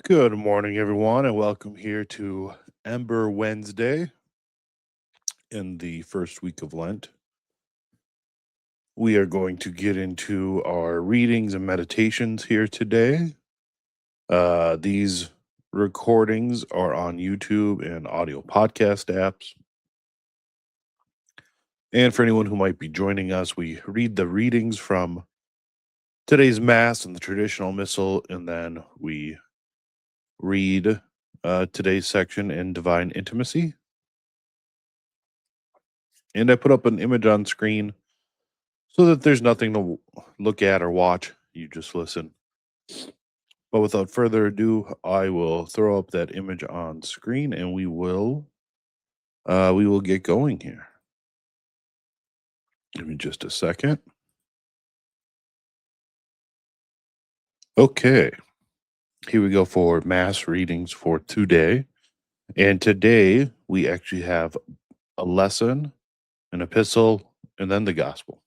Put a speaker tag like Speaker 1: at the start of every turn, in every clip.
Speaker 1: Good morning, everyone, and welcome here to Ember Wednesday in the first week of Lent. We are going to get into our readings and meditations here today. These recordings are on YouTube and audio podcast apps. And for anyone who might be joining us, we read the readings from today's Mass and the traditional Missal, and then we read today's section in Divine Intimacy. And I put up an image on screen so that there's nothing to look at or watch. You just listen. But without further ado, I will throw up that image on screen, and we will get going here. Give me just a second. Okay, here we go for Mass readings for today. And today we actually have a lesson, an epistle, and then the gospel.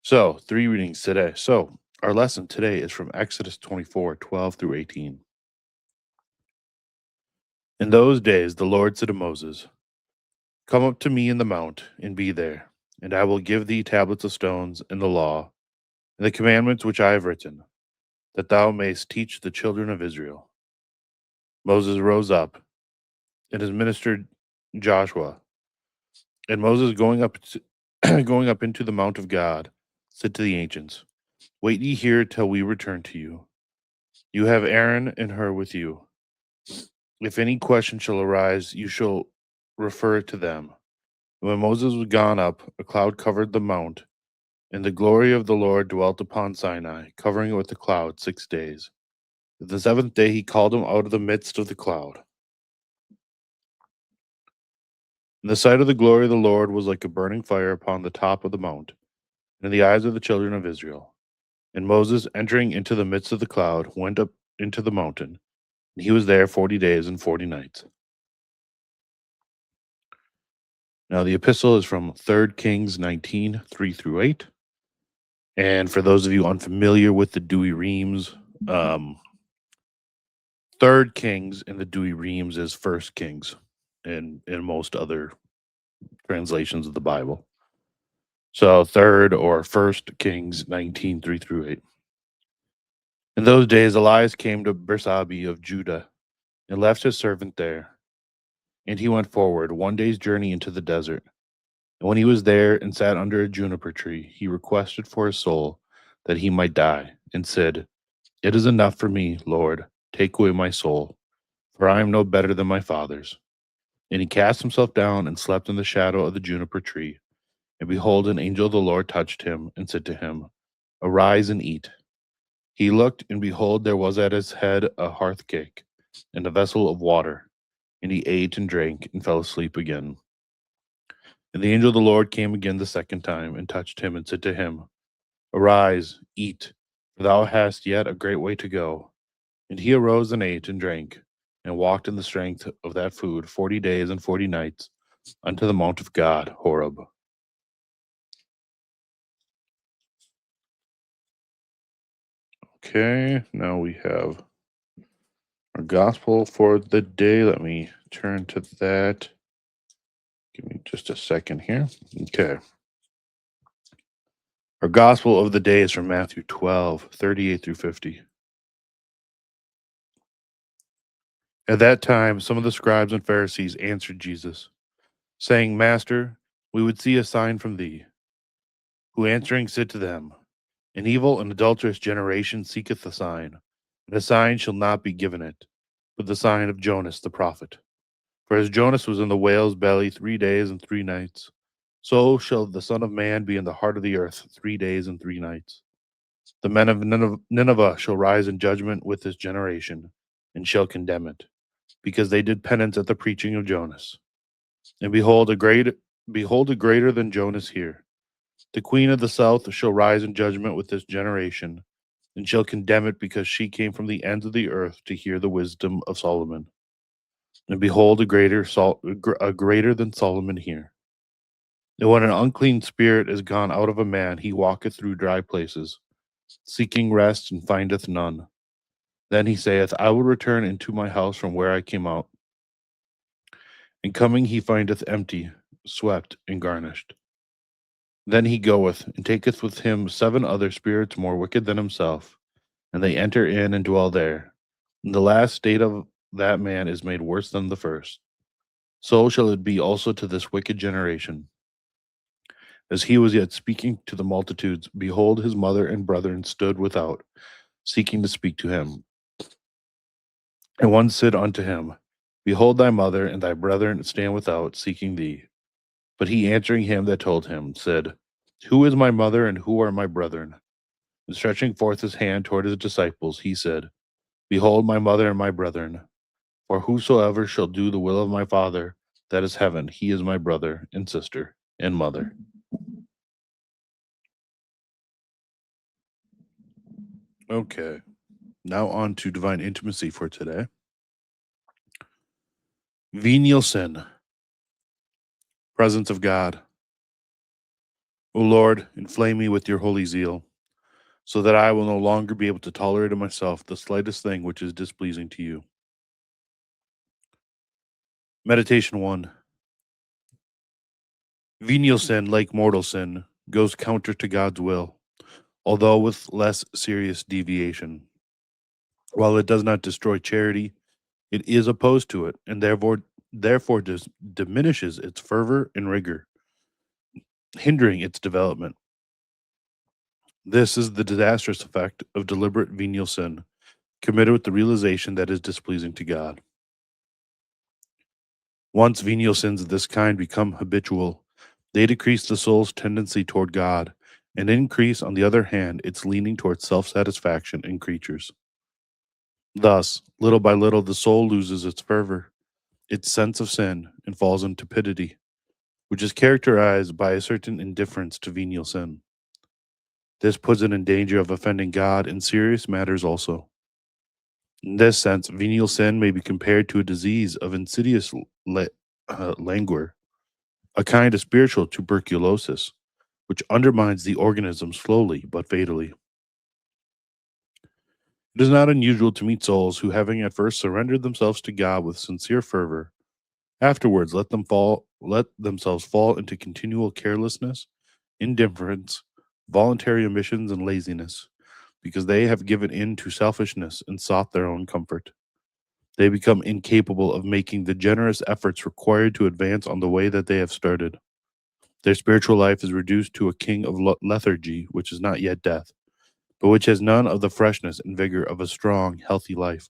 Speaker 1: So 3 readings today. So our lesson today is from Exodus 24, 12 through 18. In those days the Lord said to Moses, "Come up to me in the mount, and be there, and I will give thee tablets of stones, and the law, and the commandments which I have written, that thou mayst teach the children of Israel." Moses rose up, and his minister Joshua, and Moses going up into the mount of God, said to the ancients, "Wait ye here till we return to you. You have Aaron and Hur with you. If any question shall arise, you shall refer it to them." And when Moses was gone up, a cloud covered the mount, and the glory of the Lord dwelt upon Sinai, covering it with the cloud 6 days. The 7th day he called him out of the midst of the cloud. And the sight of the glory of the Lord was like a burning fire upon the top of the mount, and in the eyes of the children of Israel. And Moses, entering into the midst of the cloud, went up into the mountain, and he was there 40 days and 40 nights. Now the epistle is from 3 Kings 19, 3 through 8. And for those of you unfamiliar with the Dewey Reams, 3 Kings in the Dewey Reams is 1 Kings in most other translations of the Bible. So 3rd or 1 Kings 19, 3 through 8. In those days Elias came to Bersabee of Judah and left his servant there. And he went forward 1 day's journey into the desert. And when he was there and sat under a juniper tree, he requested for his soul that he might die, and said, "It is enough for me, Lord, take away my soul, for I am no better than my fathers." And he cast himself down and slept in the shadow of the juniper tree. And behold, an angel of the Lord touched him and said to him, "Arise and eat." He looked, and behold, there was at his head a hearth cake and a vessel of water. And he ate and drank and fell asleep again. And the angel of the Lord came again the second time and touched him and said to him, "Arise, eat, for thou hast yet a great way to go." And he arose and ate and drank, and walked in the strength of that food 40 days and 40 nights unto the mount of God, Horeb. Okay, now we have our gospel for the day. Let me turn to that. Give me just a second here. Okay. Our gospel of the day is from Matthew 12, 38 through 50. At that time, some of the scribes and Pharisees answered Jesus, saying, "Master, we would see a sign from thee." Who answering said to them, "An evil and adulterous generation seeketh a sign, and a sign shall not be given it, but the sign of Jonas the prophet. For as Jonas was in the whale's belly 3 days and 3 nights, so shall the Son of Man be in the heart of the earth 3 days and 3 nights. The men of Nineveh shall rise in judgment with this generation, and shall condemn it, because they did penance at the preaching of Jonas. And behold, a greater than Jonas here. The queen of the south shall rise in judgment with this generation, and shall condemn it, because she came from the ends of the earth to hear the wisdom of Solomon. And behold, a greater than Solomon here. And when an unclean spirit is gone out of a man, he walketh through dry places, seeking rest, and findeth none. Then he saith, I will return into my house from where I came out. And coming he findeth empty, swept, and garnished. Then he goeth, and taketh with him 7 other spirits more wicked than himself, and they enter in and dwell there. And the last state of that man is made worse than the first. So shall it be also to this wicked generation. As he was yet speaking to the multitudes, behold, his mother and brethren stood without, seeking to speak to him. And one said unto him, Behold, thy mother and thy brethren stand without, seeking thee. But he answering him that told him, said, Who is my mother, and who are my brethren? And stretching forth his hand toward his disciples, he said, Behold, my mother and my brethren. For whosoever shall do the will of my Father that is heaven, he is my brother and sister and mother. Okay, now on to divine intimacy for today. Venial sin. Presence of God. O Lord, inflame me with your holy zeal, so that I will no longer be able to tolerate in myself the slightest thing which is displeasing to you. Meditation 1. Venial sin, like mortal sin, goes counter to God's will, although with less serious deviation. While it does not destroy charity, it is opposed to it, and therefore diminishes its fervor and rigor, hindering its development. This is the disastrous effect of deliberate venial sin, committed with the realization that is displeasing to God. Once venial sins of this kind become habitual, they decrease the soul's tendency toward God, and increase, on the other hand, its leaning toward self-satisfaction in creatures. Thus, little by little, the soul loses its fervor, its sense of sin, and falls into tepidity, which is characterized by a certain indifference to venial sin. This puts it in danger of offending God in serious matters also. In this sense, venial sin may be compared to a disease of insidious languor, a kind of spiritual tuberculosis, which undermines the organism slowly but fatally. It is not unusual to meet souls who, having at first surrendered themselves to God with sincere fervor, afterwards let themselves fall into continual carelessness, indifference, voluntary omissions, and laziness, because they have given in to selfishness and sought their own comfort. They become incapable of making the generous efforts required to advance on the way that they have started. Their spiritual life is reduced to a king of lethargy, which is not yet death, but which has none of the freshness and vigor of a strong, healthy life.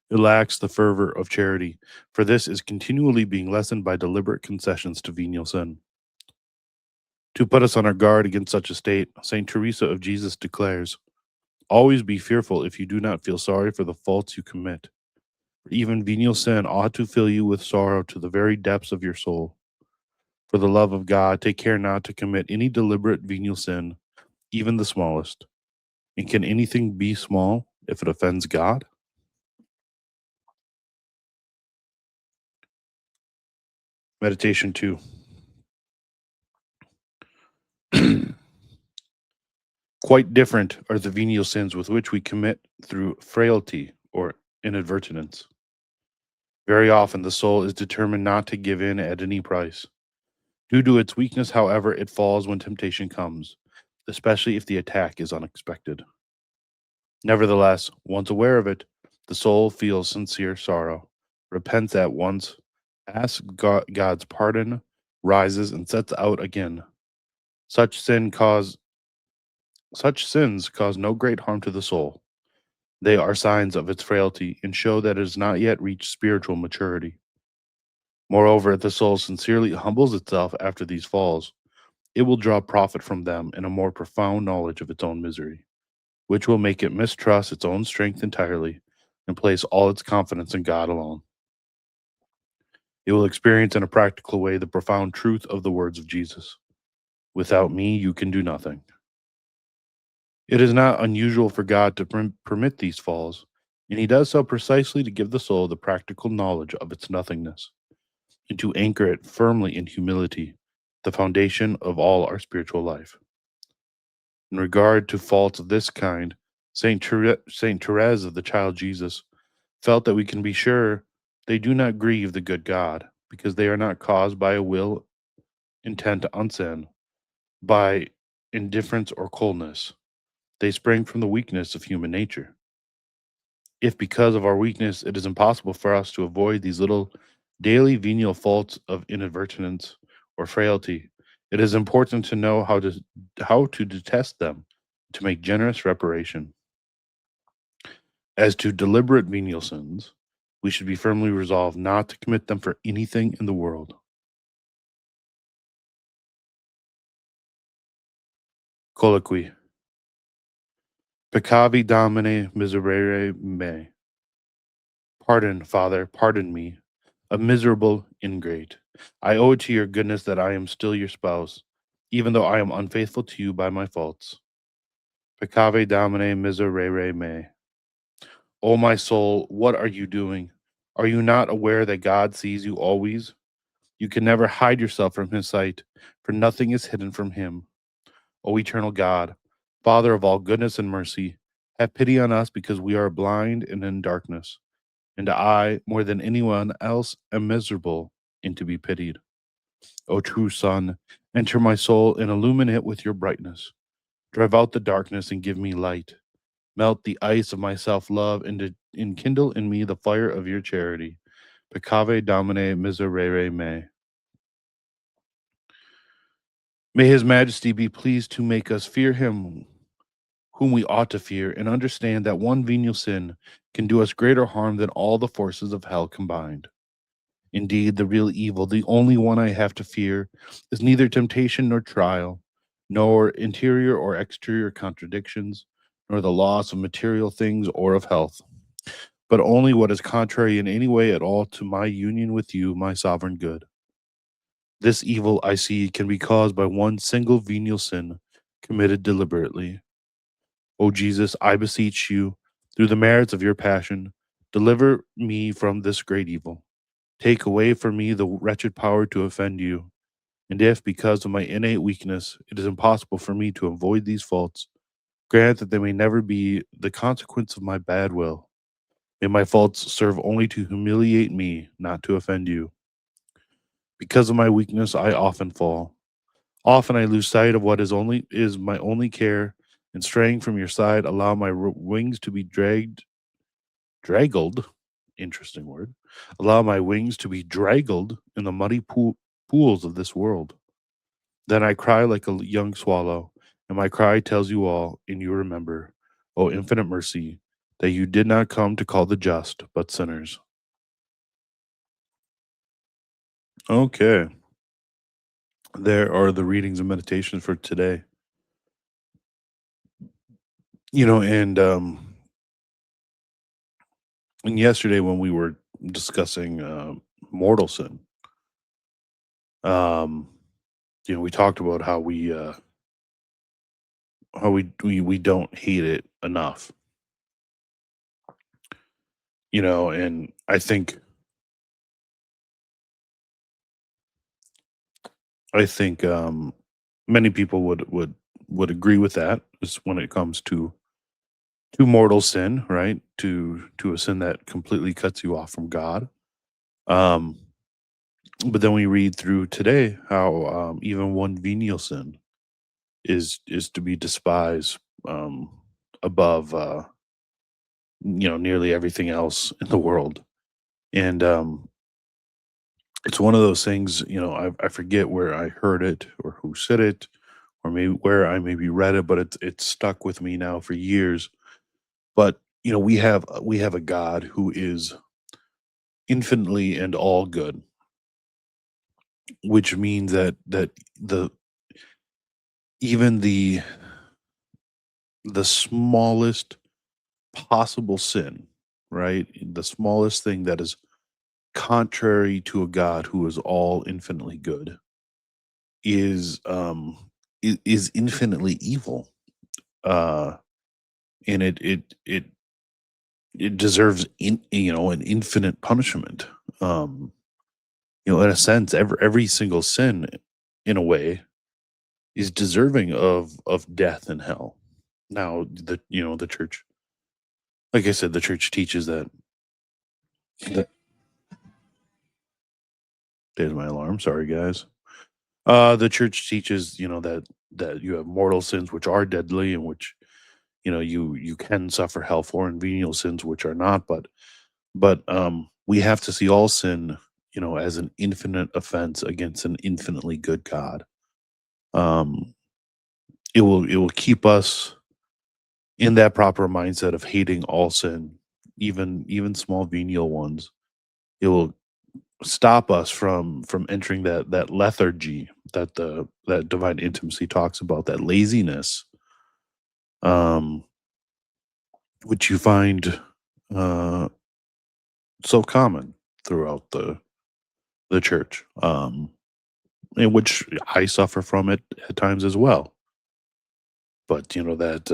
Speaker 1: It lacks the fervor of charity, for this is continually being lessened by deliberate concessions to venial sin. To put us on our guard against such a state, St. Teresa of Jesus declares, Always be fearful if you do not feel sorry for the faults you commit. For even venial sin ought to fill you with sorrow to the very depths of your soul. For the love of God, take care not to commit any deliberate venial sin, even the smallest. And can anything be small if it offends God? Meditation 2. Quite different are the venial sins with which we commit through frailty or inadvertence. Very often the soul is determined not to give in at any price. Due to its weakness, however, it falls when temptation comes, especially if the attack is unexpected. Nevertheless, once aware of it, the soul feels sincere sorrow, repents at once, asks God's pardon, rises, and sets out again. Such sins cause no great harm to the soul. They are signs of its frailty and show that it has not yet reached spiritual maturity. Moreover, if the soul sincerely humbles itself after these falls, it will draw profit from them in a more profound knowledge of its own misery, which will make it mistrust its own strength entirely and place all its confidence in God alone. It will experience in a practical way the profound truth of the words of Jesus. Without me, you can do nothing. It is not unusual for God to permit these falls, and he does so precisely to give the soul the practical knowledge of its nothingness, and to anchor it firmly in humility, the foundation of all our spiritual life. In regard to faults of this kind, Saint Therese of the Child Jesus felt that we can be sure they do not grieve the good God, because they are not caused by a will intent on sin, by indifference or coldness. They spring from the weakness of human nature. If because of our weakness it is impossible for us to avoid these little daily venial faults of inadvertence or frailty, it is important to know how to detest them, to make generous reparation. As to deliberate venial sins, we should be firmly resolved not to commit them for anything in the world. Colloquy. Peccavi Domine miserere me. Pardon, Father, pardon me, a miserable ingrate. I owe it to your goodness that I am still your spouse, even though I am unfaithful to you by my faults. Peccave Domine miserere me. O my soul, what are you doing? Are you not aware that God sees you always? You can never hide yourself from his sight, for nothing is hidden from him. O eternal God, Father of all goodness and mercy, have pity on us because we are blind and in darkness. And I, more than anyone else, am miserable and to be pitied. O true Sun, enter my soul and illumine it with your brightness. Drive out the darkness and give me light. Melt the ice of my self-love and enkindle in me the fire of your charity. Peccave Domine miserere me. May his majesty be pleased to make us fear him whom we ought to fear, and understand that one venial sin can do us greater harm than all the forces of hell combined. Indeed, the real evil, the only one I have to fear, is neither temptation nor trial, nor interior or exterior contradictions, nor the loss of material things or of health, but only what is contrary in any way at all to my union with you, my sovereign good. This evil, I see, can be caused by one single venial sin committed deliberately. O Jesus, I beseech you, through the merits of your passion, deliver me from this great evil. Take away from me the wretched power to offend you. And if, because of my innate weakness, it is impossible for me to avoid these faults, grant that they may never be the consequence of my bad will. May my faults serve only to humiliate me, not to offend you. Because of my weakness, I often fall. Often I lose sight of what is my only care, and straying from your side, allow my wings to be draggled, interesting word, allow my wings to be draggled in the muddy pools of this world. Then I cry like a young swallow, and my cry tells you all, and you remember, O infinite mercy, that you did not come to call the just, but sinners. Okay, there are the readings and meditations for today. You know, and yesterday when we were discussing mortal sin, um, you know, we talked about how we don't hate it enough, you know, and I think many people would agree with that, is when it comes to mortal sin, right? To a sin that completely cuts you off from God. Um, but then we read through today how even one venial sin is to be despised um, above nearly everything else in the world. And it's one of those things, I forget where I heard it or who said it, or maybe where I maybe read it, but it's stuck with me now for years. But we have a God who is infinitely and all good, which means that the even the smallest possible sin, right? The smallest thing that is contrary to a God who is all infinitely good is infinitely evil. Uh and it deserves an infinite punishment. In a sense, every single sin in a way is deserving of death and hell. Now, the church, like I said, the church teaches that there's my alarm. Sorry, guys. The church teaches, that you have mortal sins which are deadly, and which you can suffer hell for, and venial sins which are not. But we have to see all sin, as an infinite offense against an infinitely good God. Um, it will keep us in that proper mindset of hating all sin, even small venial ones. It will stop us from entering that lethargy that divine intimacy talks about, that laziness, um, which you find uh, so common throughout the church, in which I suffer from it at times as well. But that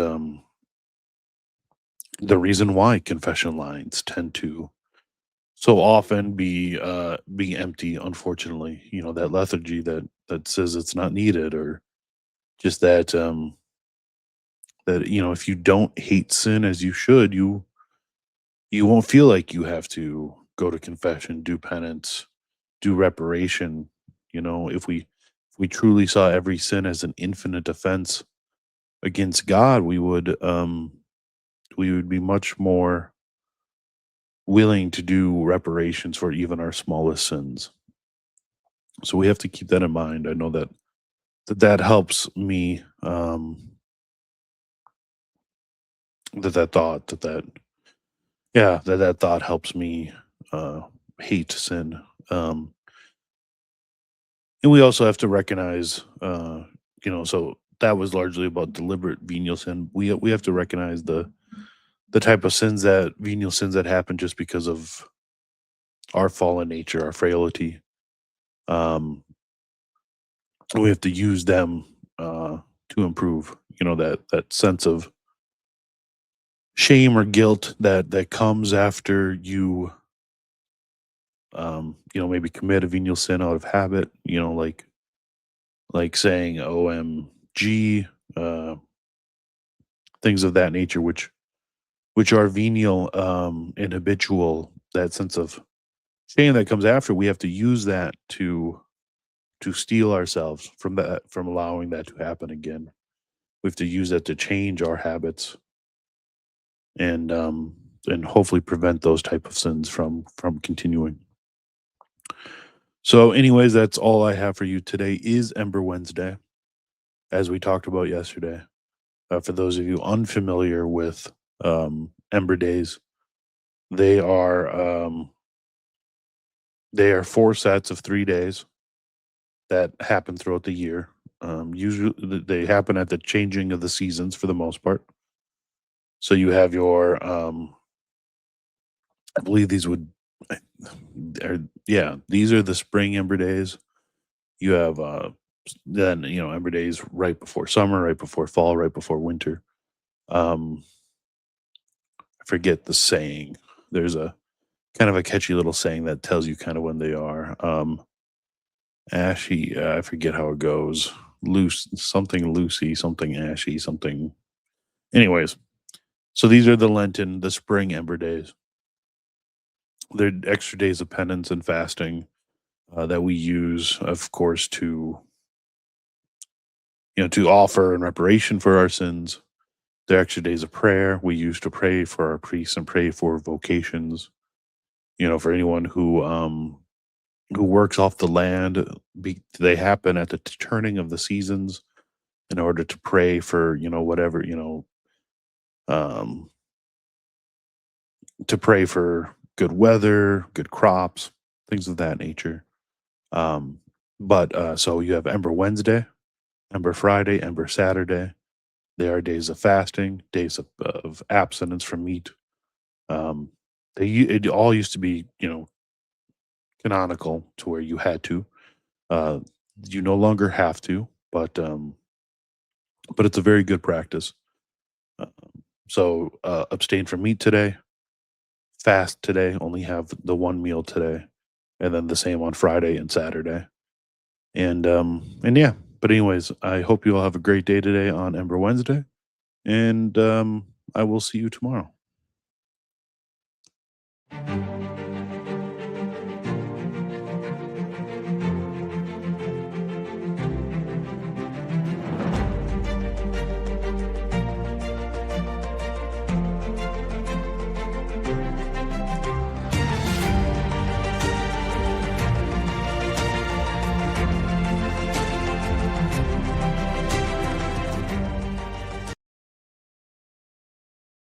Speaker 1: the reason why confession lines tend to so often be empty, unfortunately, that lethargy that says it's not needed, or just that if you don't hate sin as you should, you won't feel like you have to go to confession, do penance, do reparation. If we truly saw every sin as an infinite offense against God, we would be much more willing to do reparations for even our smallest sins. So we have to keep that in mind. I know that helps me, that thought that yeah, that thought helps me uh hate sin. um and we also have to recognize, so that was largely about deliberate venial sin. We have to recognize the type of sins, that venial sins that happen just because of our fallen nature, our frailty. um we have to use them to improve, that sense of shame or guilt that comes after you, maybe commit a venial sin out of habit, like saying omg, uh things of that nature, which are venial, and habitual. That sense of shame that comes after, we have to use that to steel ourselves from allowing that to happen again. We have to use that to change our habits, and hopefully prevent those type of sins from continuing. So anyways, that's all I have for you today. Is Ember Wednesday, as we talked about yesterday. For those of you unfamiliar with Ember Days, they are um, they are 4 sets of 3 days that happen throughout the year. Usually, they happen at the changing of the seasons for the most part. So you have your, I believe these would, I- yeah, these are the spring Ember Days. You have then Ember Days right before summer, right before fall, right before winter. Um, I forget the saying. There's a kind of a catchy little saying that tells you kind of when they are. Ashy, I forget how it goes. Loose, something loosey, something ashy, something. Anyways, so these are the spring Ember Days. They're extra days of penance and fasting that we use, of course, to offer in reparation for our sins. They're extra days of prayer we use to pray for our priests and pray for vocations. For anyone who works off the land. They happen at the turning of the seasons, in order to pray for whatever, um, to pray for good weather, good crops, things of that nature. Um, but so you have Ember Wednesday, Ember Friday, Ember Saturday. They are days of fasting, days of abstinence from meat. Um, it all used to be canonical to where you had to. Uh, you no longer have to, but it's a very good practice. Uh, so abstain from meat today, fast today, only have the one meal today, and then the same on Friday and Saturday. And yeah. But anyways, I hope you all have a great day today on Ember Wednesday, and I will see you tomorrow.